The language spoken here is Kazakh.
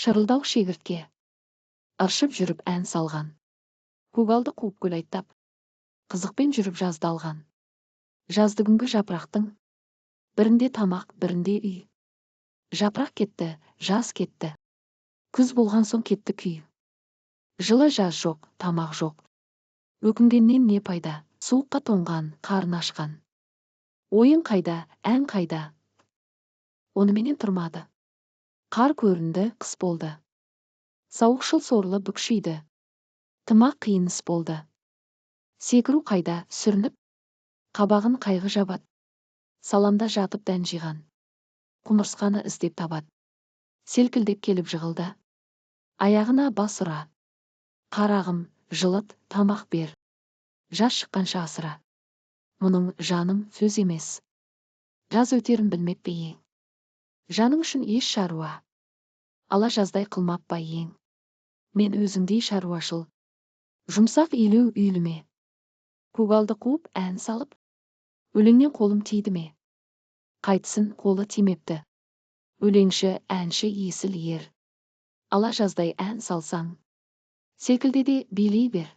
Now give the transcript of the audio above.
Шырылдау шегіртке, ыршып жүріп ән салған. Көгалды қуып гүл айттап, қызықпен жүріп жазды алған. Жазды күнгі жапырақтың, бірінде тамақ, бірінде үй. Жапырақ кетті, жаз кетті. Күз болған соң кетті күй. Жылы жаз жоқ, тамақ жоқ. Өкінгеннен не пайда, суыққа тоңған, қарын ашқан. Ойын қайда, ән қайда? Оныменен тұрмады. Қар көрінді, қыс болды. Сауықшыл сорлы бүкшейді. Тымақ қиын іс болды. Секіру қайда, сүрініп, қабағын қайғы жабат. Саламда жатып дән жиған. Құмырсқаны іздеп табат. Селкілдеп келіп жығылды. Аяғына бас ұра. Қарағым, жылыт, тамақ бер. Жаз шыққанша асыра. Мұның жаным сөз емес. Жаз өтерін білмеп пе ең? Жаның үшін еш шаруа. Ала жаздай қылмап па ең? Мен өзіңдей шаруашыл. Жұмсақ илеу үйліме. Көгалды қуып ән салып, өлеңнен қолым тиді ме? Қайтсын, қолы тимепті. Өлеңші, әнші, есіл ер. Ала жаздай ән салсаң, секілде де билей бер.